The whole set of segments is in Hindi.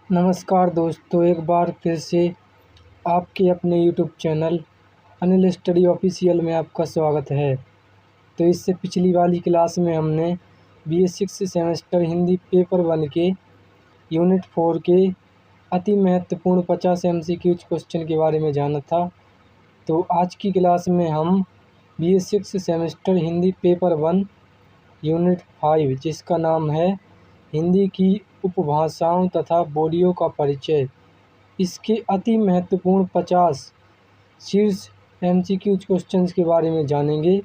नमस्कार दोस्तों, एक बार फिर से आपके अपने YouTube channel Anil study official में आपका स्वागत है। तो इससे पिछली वाली क्लास में हमने BA6 सेमेस्टर हिंदी पेपर 1 के यूनिट 4 के अति महत्वपूर्ण 50 MCQ क्वेश्चन के बारे में जाना था। तो आज की क्लास में हम BA6 semester Hindi paper 1 unit 5 जिसका नाम है हिंदी की उपभाषाओं तथा बोलियों का परिचय, इसके अति महत्वपूर्ण 50 शीर्ष MCQ क्वेश्चंस के बारे में जानेंगे,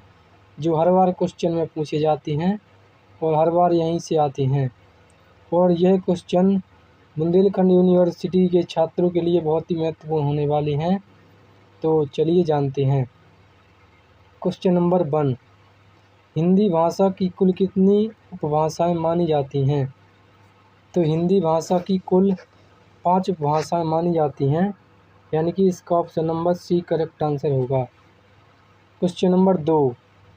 जो हर बार क्वेश्चन में पूछे जाते हैं और हर बार यहीं से आते हैं। और यह क्वेश्चन बुंदेलखंड यूनिवर्सिटी के छात्रों के लिए बहुत ही महत्वपूर्ण होने वाले हैं। तो चलिए जानते हैं। क्वेश्चन नंबर 1, हिंदी भाषा की कुल कितनी उपभाषाएं मानी जाती हैं? तो हिंदी भाषा की कुल 5 उपभाषाएं मानी जाती हैं, यानी कि इसका option number C correct answer होगा। क्वेश्चन नंबर 2,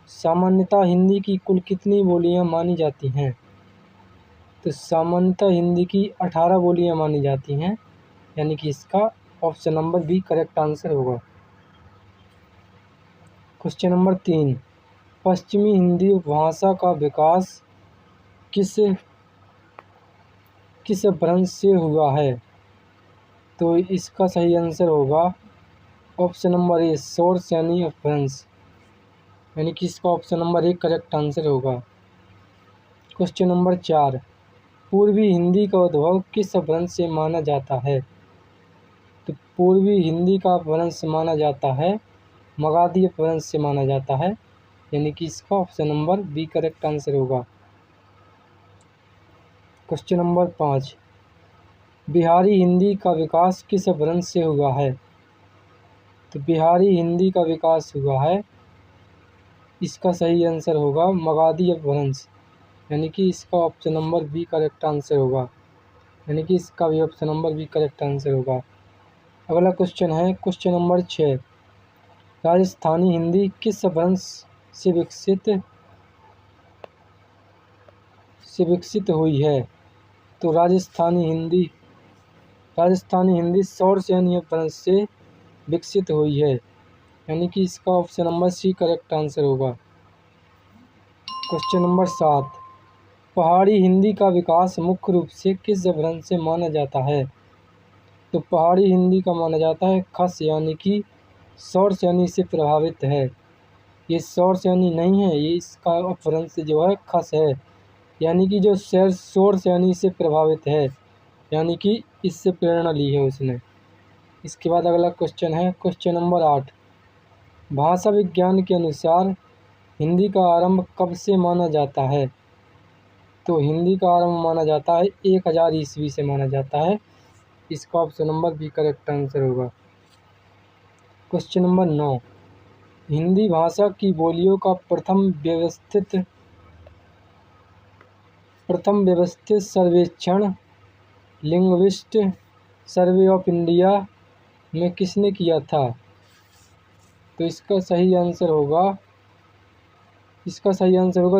सामान्यतः हिंदी की कुल कितनी बोलियां मानी जाती हैं? तो सामान्यतः हिंदी की 18 बोलियां मानी जाती हैं, यानी कि इसका option number B correct answer होगा। क्वेश्चन नंबर 3, पश्चिमी हिंदी उपभाषा का विकास किस अपभ्रंश से हुआ है? तो इसका सही आंसर होगा ऑप्शन नंबर ए शोर सैनी अपभ्रंश, यानी कि इसका option number A correct answer होगा। क्वेश्चन नंबर 4, पूर्वी हिंदी का उद्भव किस अपभ्रंश से माना जाता है? तो पूर्वी हिंदी का अपभ्रंश माना जाता है मगधी अपभ्रंश से माना जाता है, यानी कि इसका option number B correct answer होगा। क्वेश्चन नंबर 5, बिहारी हिंदी का विकास किस अपभ्रंश से हुआ है? तो बिहारी हिंदी का विकास हुआ है, इसका सही आंसर होगा मगधी अपभ्रंश, यानी कि इसका option number B correct answer होगा, यानी कि इसका भी option number B correct answer होगा। अगला क्वेश्चन है क्वेश्चन नंबर 6, राजस्थानी हिंदी किस अपभ्रंश से विकसित हुई है? तो राजस्थानी हिंदी शौर सैनी अपभ्रंश से विकसित हुई है, यानी कि इसका option number C correct answer होगा। क्वेश्चन नंबर 7, पहाड़ी हिंदी का विकास मुख्य रूप से किस अपभ्रंश से माना जाता है? तो पहाड़ी हिंदी का माना जाता है खस, यानी कि शौर सैनी से प्रभावित है। ये शौर सैनी नहीं है, ये इसका अपभ्रंश जो है खस है, यानी कि जो शौर सैनी से प्रभावित है, यानी कि इससे प्रेरणा ली है उसने। इसके बाद अगला क्वेश्चन है क्वेश्चन नंबर 8, भाषा विज्ञान के अनुसार हिंदी का आरंभ कब से माना जाता है? तो हिंदी का आरंभ माना जाता है 1000 ईस्वी से माना जाता है, इसका option number B correct answer होगा। क्वेश्चन नंबर 9, हिंदी भाषा की बोलियों का प्रथम व्यवस्थित सर्वेक्षण लिंग्विस्ट सर्वे ऑफ इंडिया में किसने किया था? तो इसका सही आंसर होगा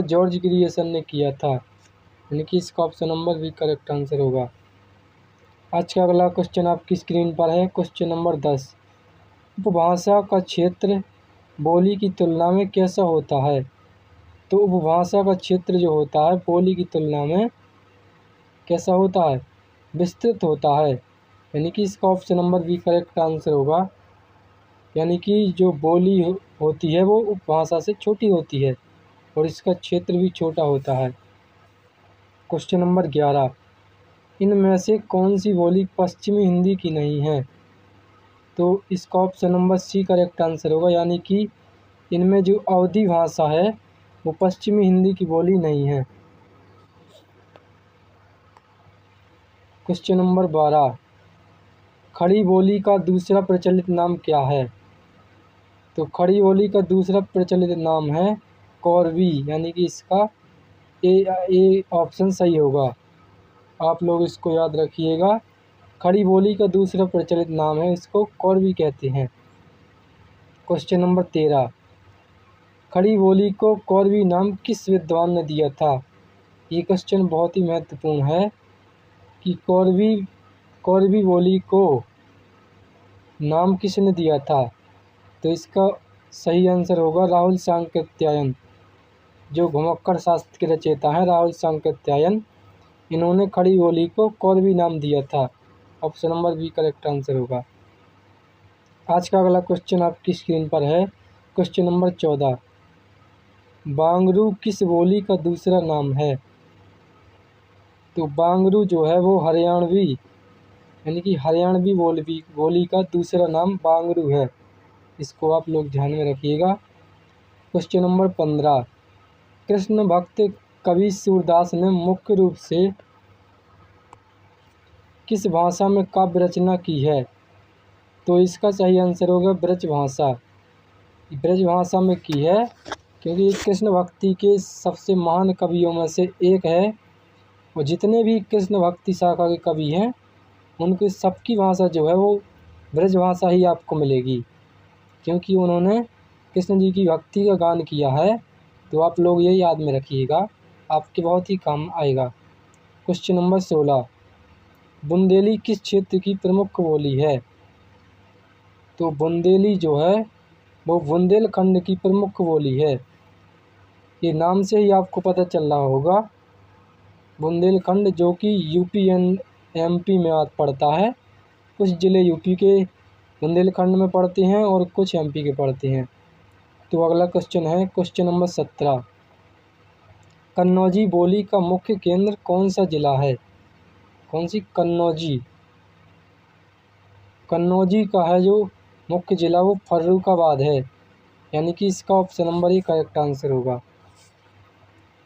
जॉर्ज ग्रियर्सन ने किया था, यानी कि इसका ऑप्शन नंबर भी करेक्ट आंसर होगा। आज का अगला क्वेश्चन आपकी स्क्रीन पर है क्वेश्चन नंबर 10, उपभाषा का क्षेत्र बोली की तुलना में कैसा होता है? तो उपभाषा का क्षेत्र जो होता है बोली की तुलना में कैसा होता है? विस्तृत होता है, यानी कि इसका option number B correct answer होगा, यानी कि जो बोली होती है वो उपभाषा से छोटी होती है और इसका क्षेत्र भी छोटा होता है। क्वेश्चन नंबर 11, इनमें से कौन सी बोली पश्चिमी हिंदी की नहीं है? तो इसका option number C correct answer होगा, यानी कि इनमें जो अवधी भाषा है वो पश्चिमी हिंदी की बोली नहीं है। क्वेश्चन नंबर 12, खड़ी बोली का दूसरा प्रचलित नाम क्या है? तो खड़ी बोली का दूसरा प्रचलित नाम है कोरवी, यानी कि इसका ए ऑप्शन सही होगा। आप लोग इसको याद रखिएगा, खड़ी बोली का दूसरा प्रचलित नाम है, इसको कोरवी कहते हैं। क्वेश्चन नंबर 13, खड़ी बोली को कोरवी नाम किस विद्वान ने दिया था? ये क्वेश्चन बहुत ही महत्वपूर्ण है कि कोरबी बोली को नाम किसने दिया था? तो इसका सही आंसर होगा राहुल सांकृत्यायन। जो घुमक्कड़ शास्त्र के रचयिता हैं राहुल सांकृत्यायन, इन्होंने खड़ी बोली को कोरबी नाम दिया था। Option number B correct answer होगा। आज का अगला क्वेश्चन आपकी स्क्रीन पर है, क्वेश्चन नंबर 14। बांगरू किस बोली का दूसरा नाम है? तो बांगरू जो है वो हरियाणवी यानी कि हरियाणवी बोली का दूसरा नाम बांगरू है। इसको आप लोग ध्यान में रखिएगा। Question number 15। कृष्ण भक्त कवि सूरदास ने मुख्य रूप से किस भाषा में काव्य रचना की है? तो इसका सही आंसर होगा ब्रज भाषा। ब्रज भाषा में की है, क्योंकि कृष्ण भक्ति के सबसे महान कवियों में से एक है और जितने भी कृष्ण भक्ति शाखा के कवि हैं उनकी सबकी भाषा जो है वो ब्रज भाषा ही आपको मिलेगी, क्योंकि उन्होंने कृष्ण जी की भक्ति का गान किया है। तो आप लोग ये याद में रखिएगा, आपके बहुत ही काम आएगा। Question number 16। बुंदेली किस क्षेत्र की प्रमुख बोली है? तो बुंदेली जो है वो बुंदेलखंड की प्रमुख बोली है। ये नाम से ही आपको पता चल रहा होगा। बुंदेलखंड जो कि यूपी एंड एमपी में पड़ता है। कुछ ज़िले यूपी के बुंदेलखंड में पड़ते हैं और कुछ एमपी के पड़ते हैं। तो अगला क्वेश्चन है क्वेश्चन नंबर 17। कन्नौजी बोली का मुख्य केंद्र कौन सा जिला है? कौन सी? कन्नौजी। कन्नौजी का है जो मुख्य जिला वो फर्रुखाबाद है, यानी कि इसका ऑप्शन नंबर ही करेक्ट आंसर होगा।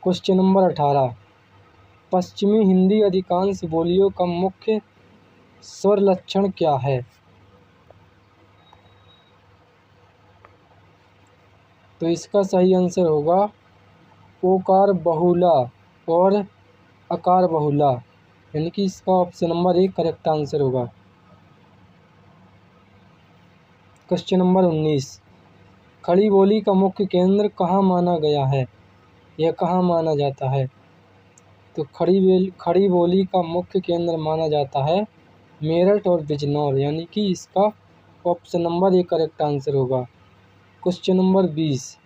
Question number 18। पश्चिमी हिंदी अधिकांश बोलियों का मुख्य स्वर लक्षण क्या है? तो इसका सही आंसर होगा ओकार बहुला और अकार बहुला, यानी कि इसका ऑप्शन नंबर एक करेक्ट आंसर होगा। Question number 19। खड़ी बोली का मुख्य केंद्र कहाँ माना गया है या कहाँ माना जाता है? तो खड़ी बोली का मुख्य केंद्र माना जाता है मेरठ और बिजनौर, यानी कि इसका ऑप्शन नंबर एक करेक्ट आंसर होगा। Question number 20।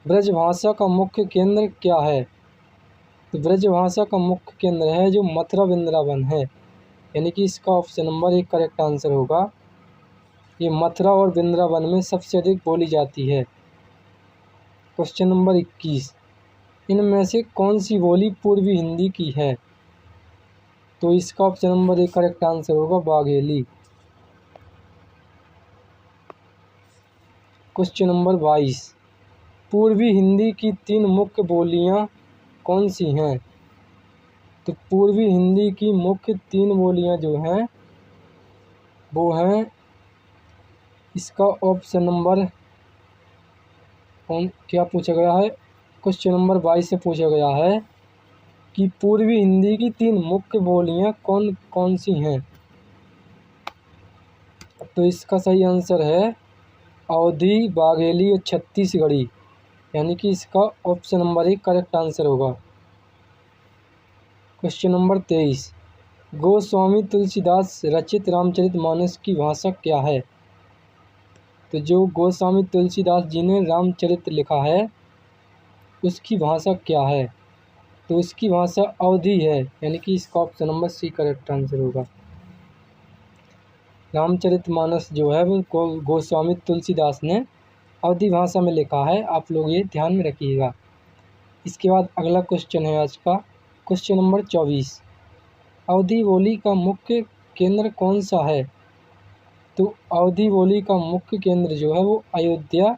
ब्रज भाषा का मुख्य केंद्र क्या है? तो ब्रज भाषा का मुख्य केंद्र है जो मथुरा वृंदावन है, यानी कि इसका ऑप्शन नंबर एक करेक्ट आंसर होगा। ये मथुरा और वृंदावन में सबसे अधिक बोली जाती है। Question number 21। इनमें से कौन सी बोली पूर्वी हिंदी की है? तो इसका ऑप्शन नंबर एक करेक्ट आंसर होगा बाघेली। Question number 22। पूर्वी हिंदी की 3 मुख्य बोलियां कौन सी हैं? तो पूर्वी हिंदी की मुख्य 3 बोलियां जो हैं वो हैं, इसका ऑप्शन नंबर क्या पूछा गया है? क्वेश्चन नंबर 22 से पूछा गया है कि पूर्वी हिंदी की 3 मुख्य बोलियां कौन कौन सी हैं? तो इसका सही आंसर है अवधी, बाघेली और छत्तीसगढ़ी, यानी कि इसका ऑप्शन नंबर एक करेक्ट आंसर होगा। Question number 23। गोस्वामी तुलसीदास रचित रामचरितमानस की भाषा क्या है? तो जो गोस्वामी तुलसीदास जी ने रामचरित लिखा है उसकी भाषा क्या है? तो उसकी भाषा अवधी है, यानी कि इसका option number C correct answer होगा। रामचरितमानस जो है वो गोस्वामी तुलसीदास ने अवधी भाषा में लिखा है। आप लोग ये ध्यान में रखिएगा। इसके बाद अगला क्वेश्चन है आज का क्वेश्चन नंबर 24। अवधी बोली का मुख्य केंद्र कौन सा है? तो अवधी बोली का मुख्य केंद्र जो है वो अयोध्या,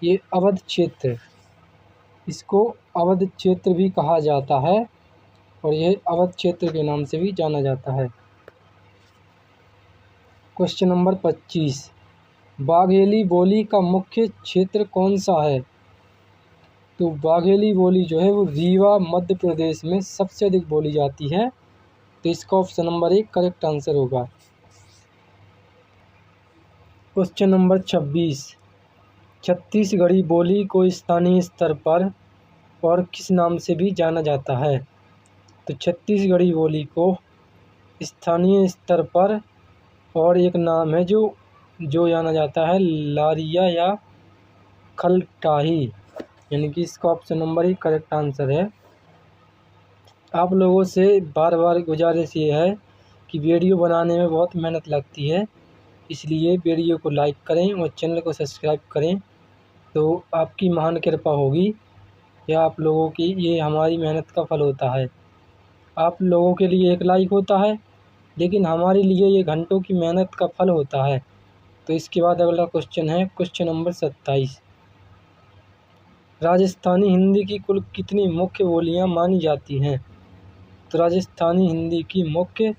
ये अवध क्षेत्र, इसको अवध क्षेत्र भी कहा जाता है और यह अवध क्षेत्र के नाम से भी जाना जाता है। Question number 25। बाघेली बोली का मुख्य क्षेत्र कौन सा है? तो बाघेली बोली जो है वो रीवा मध्य प्रदेश में सबसे अधिक बोली जाती है। तो इसका ऑप्शन नंबर एक करेक्ट आंसर होगा। Question number 26। छत्तीसगढ़ी बोली को स्थानीय स्तर पर और किस नाम से भी जाना जाता है? तो छत्तीसगढ़ी बोली को स्थानीय स्तर पर और एक नाम है जो जो जाना जाता है लारिया या खलटाही, यानी कि इसका ऑप्शन नंबर ही करेक्ट आंसर है। आप लोगों से बार बार गुजारिश ये है कि वीडियो बनाने में बहुत मेहनत लगती है, इसलिए वीडियो को लाइक करें और चैनल को सब्सक्राइब करें, तो आपकी महान कृपा होगी या आप लोगों की, ये हमारी मेहनत का फल होता है। आप लोगों के लिए एक लाइक होता है, लेकिन हमारे लिए ये घंटों की मेहनत का फल होता है। तो इसके बाद अगला क्वेश्चन है क्वेश्चन नंबर 27। राजस्थानी हिंदी की कुल कितनी मुख्य बोलियां मानी जाती हैं? तो राजस्थानी हिंदी की मुख्य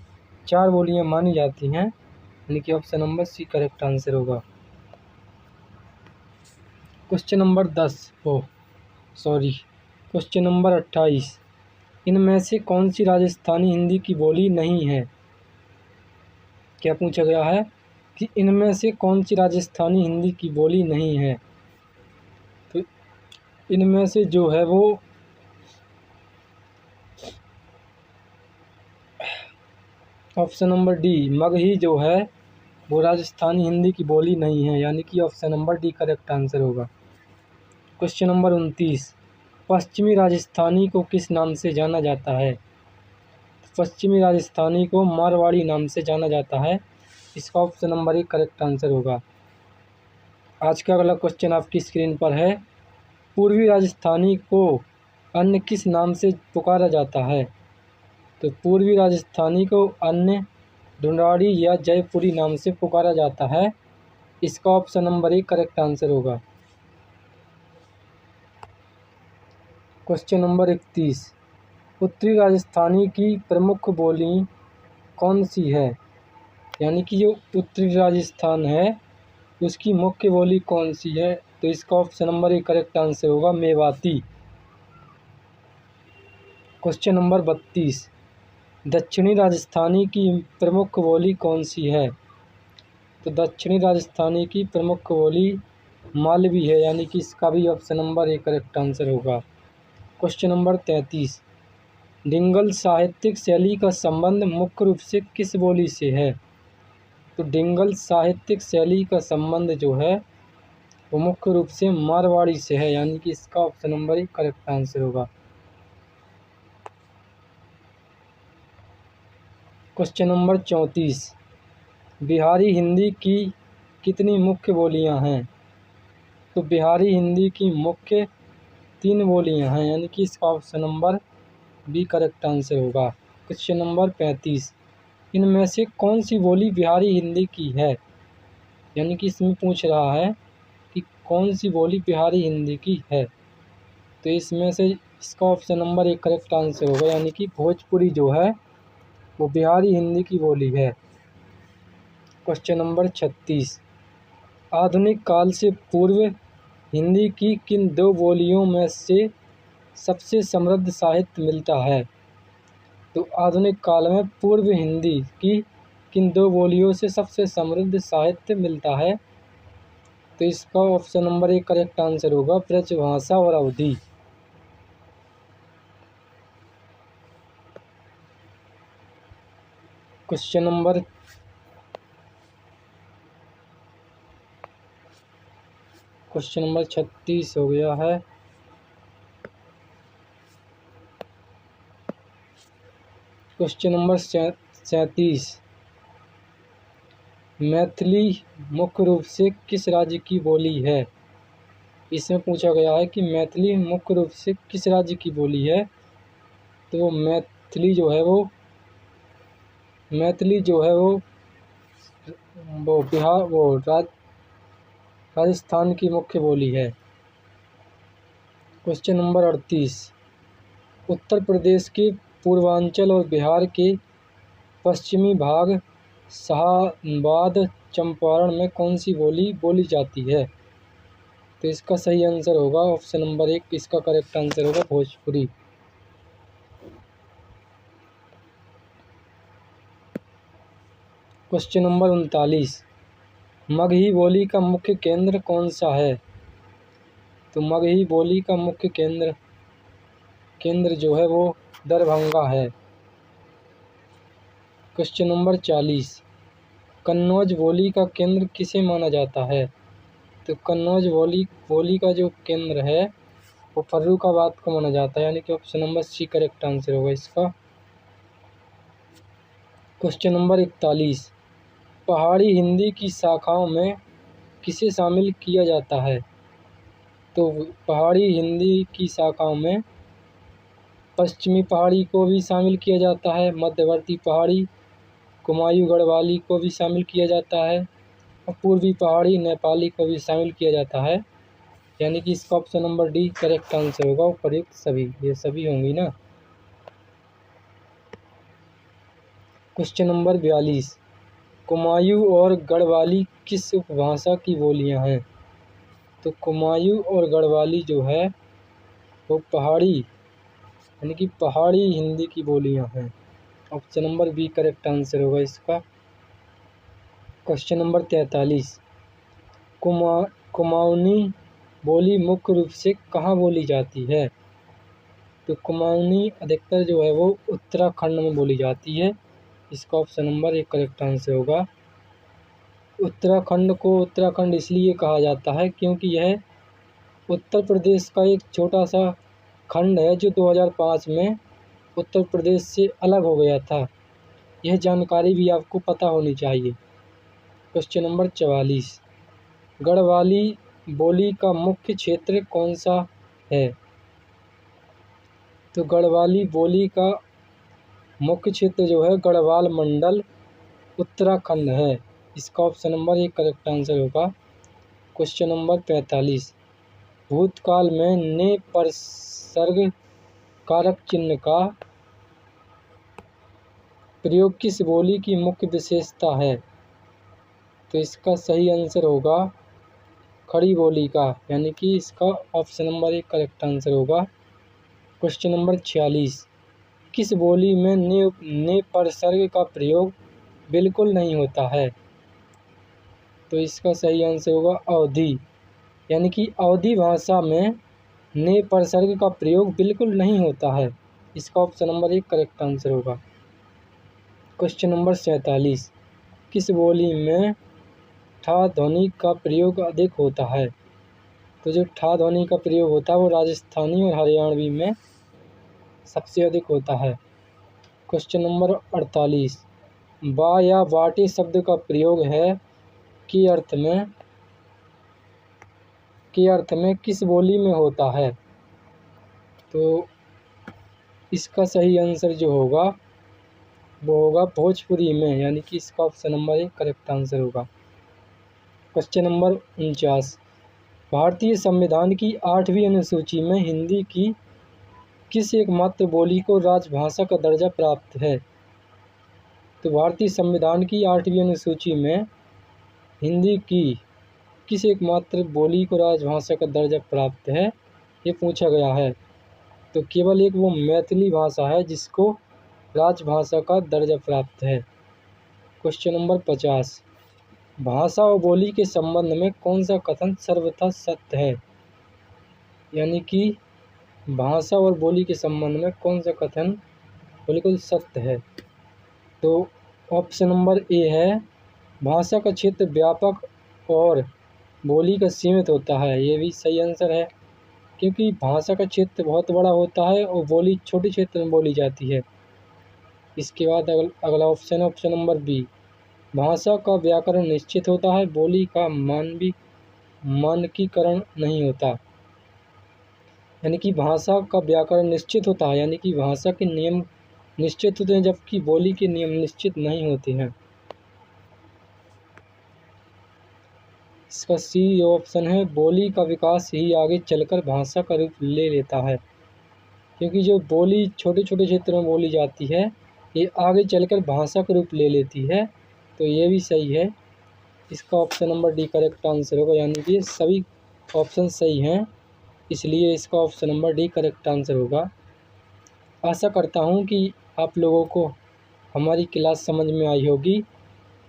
4 बोलियां मानी जाती हैं, यानी कि option number C correct answer होगा। Question number 28। इनमें से कौन सी राजस्थानी हिंदी की बोली नहीं है? क्या पूछा गया है कि इनमें से कौन सी राजस्थानी हिंदी की बोली नहीं है? तो इनमें से जो है वो ऑप्शन नंबर डी मगही जो है वो राजस्थानी हिंदी की बोली नहीं है, यानी कि option number D correct answer होगा। Question number 29। पश्चिमी राजस्थानी को किस नाम से जाना जाता है? पश्चिमी राजस्थानी को मारवाड़ी नाम से जाना जाता है, इसका ऑप्शन नंबर एक करेक्ट आंसर होगा। आज का अगला क्वेश्चन आपकी स्क्रीन पर है। पूर्वी राजस्थानी को अन्य किस नाम से पुकारा जाता है? तो पूर्वी राजस्थानी को अन्य ढूंढाड़ी या जयपुरी नाम से पुकारा जाता है, इसका ऑप्शन नंबर एक करेक्ट आंसर होगा। Question number 31। उत्तरी राजस्थानी की प्रमुख बोली कौन सी है? यानी कि जो उत्तरी राजस्थान है उसकी मुख्य बोली कौन सी है? तो इसका ऑप्शन नंबर एक करेक्ट आंसर होगा मेवाती। Question number 32। दक्षिणी राजस्थानी की प्रमुख बोली कौन सी है? तो दक्षिणी राजस्थानी की प्रमुख बोली मालवी है, यानी कि इसका भी ऑप्शन नंबर एक करेक्ट आंसर होगा। Question number 33। डिंगल साहित्यिक शैली का संबंध मुख्य रूप से किस बोली से है? तो डिंगल साहित्यिक शैली का संबंध जो है वो मुख्य रूप से मारवाड़ी से है, यानी कि इसका ऑप्शन नंबर एक करेक्ट आंसर होगा। Question number 34। बिहारी हिंदी की कितनी मुख्य बोलियां हैं? तो बिहारी हिंदी की मुख्य 3 बोलियां हैं, यानी कि इसका option number B correct answer होगा। Question number 35। इनमें से कौन सी बोली बिहारी हिंदी की है? यानी कि इसमें पूछ रहा है कि कौन सी बोली बिहारी हिंदी की है, तो इसमें से इसका ऑप्शन नंबर एक करेक्ट आंसर होगा, यानी कि भोजपुरी जो है वो बिहारी हिंदी की बोली है। Question number 36। आधुनिक काल से पूर्व हिंदी की किन 2 बोलियों में से सबसे समृद्ध साहित्य मिलता है? तो आधुनिक काल में पूर्व हिंदी की किन 2 बोलियों से सबसे समृद्ध साहित्य मिलता है? तो इसका ऑप्शन नंबर एक करेक्ट आंसर होगा ब्रजभाषा और अवधी। क्वेश्चन नंबर 36 हो गया है। Question number 37। मैथिली मुख्य रूप से किस राज्य की बोली है? इसमें पूछा गया है कि मैथिली मुख्य रूप से किस राज्य की बोली है? तो मैथिली जो है वो बिहार राजस्थान की मुख्य बोली है। Question number 38। उत्तर प्रदेश के पूर्वांचल और बिहार के पश्चिमी भाग शाहाबाद चंपारण में कौन सी बोली बोली जाती है? तो इसका सही आंसर होगा ऑप्शन नंबर एक, इसका करेक्ट आंसर होगा भोजपुरी। Question number 39। मगही बोली का मुख्य केंद्र कौन सा है? तो मगही बोली का मुख्य केंद्र जो है वो दरभंगा है। क्वेश्चन नंबर 40, कन्नौज बोली का केंद्र किसे माना जाता है? तो कन्नौज बोली का जो केंद्र है वो फर्रुखाबाद को माना जाता है, यानी कि option number C correct answer होगा इसका। क्वेश्चन नंबर 41, पहाड़ी हिंदी की शाखाओं में किसे शामिल किया जाता है? तो पहाड़ी हिंदी की शाखाओं में पश्चिमी पहाड़ी को भी शामिल किया जाता है, मध्यवर्ती पहाड़ी, कुमायूं गढ़वाली को भी शामिल किया जाता है और पूर्वी पहाड़ी नेपाली को भी शामिल किया जाता है, यानी कि इसका option number D correct answer होगा। उपर्युक्त सभी, ये सभी होंगी ना। क्वेश्चन नंबर 42, कुमायूं और गढ़वाली किस उपभाषा की बोलियां हैं? तो कुमायूं और गढ़वाली जो है वो पहाड़ी, यानी कि पहाड़ी हिंदी की बोलियां हैं। Option number B correct answer होगा इसका। क्वेश्चन नंबर 43, कुमाऊनी बोली मुख्य रूप से कहाँ बोली जाती है? तो कुमाऊनी अधिकतर जो है वो उत्तराखंड में बोली जाती है, इसका ऑप्शन नंबर एक करेक्ट आंसर होगा। उत्तराखंड को उत्तराखंड इसलिए कहा जाता है क्योंकि यह उत्तर प्रदेश का एक छोटा सा खंड है जो 2005 में उत्तर प्रदेश से अलग हो गया था। यह जानकारी भी आपको पता होनी चाहिए। क्वेश्चन नंबर 44, गढ़वाली बोली का मुख्य क्षेत्र कौन सा है? तो गढ़वाली बोली का मुख्य क्षेत्र जो है गढ़वाल मंडल उत्तराखंड है, इसका ऑप्शन नंबर एक करेक्ट आंसर होगा। क्वेश्चन नंबर 45, भूतकाल में ने परसर्ग कारक चिन्ह का प्रयोग किस बोली की मुख्य विशेषता है? तो इसका सही आंसर होगा खड़ी बोली का, यानी कि इसका ऑप्शन नंबर एक करेक्ट आंसर होगा। क्वेश्चन नंबर 46, किस बोली में ने परसर्ग का प्रयोग बिल्कुल नहीं होता है? तो इसका सही आंसर होगा अवधी, यानी कि अवधी भाषा में ने परसर्ग का प्रयोग बिल्कुल नहीं होता है, इसका ऑप्शन नंबर एक करेक्ट आंसर होगा। क्वेश्चन नंबर 47, किस बोली में ठा ध्वनि का प्रयोग अधिक होता है? तो जो ठा ध्वनि का प्रयोग होता है वो राजस्थानी और हरियाणवी में सबसे अधिक होता है। क्वेश्चन नंबर 48, बा या बाटे शब्द का प्रयोग है के अर्थ में किस बोली में होता है? तो इसका सही आंसर जो होगा वो होगा भोजपुरी में, यानी कि इसका ऑप्शन नंबर एक करेक्ट आंसर होगा। क्वेश्चन नंबर 49, भारतीय संविधान की 8वीं अनुसूची में हिंदी की किस एकमात्र बोली को राजभाषा का दर्जा प्राप्त है? तो भारतीय संविधान की 8वीं अनुसूची में हिंदी की किस एकमात्र बोली को राजभाषा का दर्जा प्राप्त है, ये पूछा गया है। तो केवल एक वो मैथिली भाषा है जिसको राजभाषा का दर्जा प्राप्त है। क्वेश्चन नंबर 50, भाषा और बोली के संबंध में कौन सा कथन सर्वथा सत्य है? यानी कि भाषा और बोली के संबंध में कौन सा कथन बिल्कुल सत्य है? तो ऑप्शन नंबर ए है, भाषा का क्षेत्र व्यापक और बोली का सीमित होता है, ये भी सही आंसर है क्योंकि भाषा का क्षेत्र बहुत बड़ा होता है और बोली छोटे क्षेत्र में बोली जाती है। इसके बाद अगला ऑप्शन नंबर बी, भाषा का व्याकरण निश्चित होता है, बोली का मानकीकरण नहीं होता। यानी कि भाषा का व्याकरण निश्चित होता है, यानी कि भाषा के नियम निश्चित होते हैं जबकि बोली के नियम निश्चित नहीं होते हैं। इसका सी ऑप्शन है, बोली का विकास ही आगे चलकर भाषा का रूप ले लेता है, क्योंकि जो बोली छोटे छोटे क्षेत्र में बोली जाती है ये आगे चलकर भाषा का रूप ले लेती है, तो ये भी सही है। इसका option number D correct answer होगा, यानी कि सभी ऑप्शन सही हैं, इसलिए इसका option number D correct answer होगा। आशा करता हूँ कि आप लोगों को हमारी क्लास समझ में आई होगी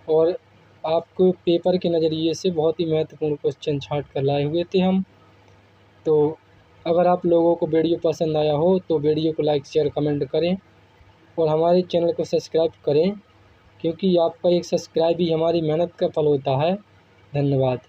और आपको पेपर के नज़रिए से बहुत ही महत्वपूर्ण क्वेश्चन छांट कर लाए हुए थे हम। तो अगर आप लोगों को वीडियो पसंद आया हो तो वीडियो को लाइक शेयर कमेंट करें और हमारे चैनल को सब्सक्राइब करें क्योंकि आपका एक सब्सक्राइब ही हमारी मेहनत का फल होता है। धन्यवाद।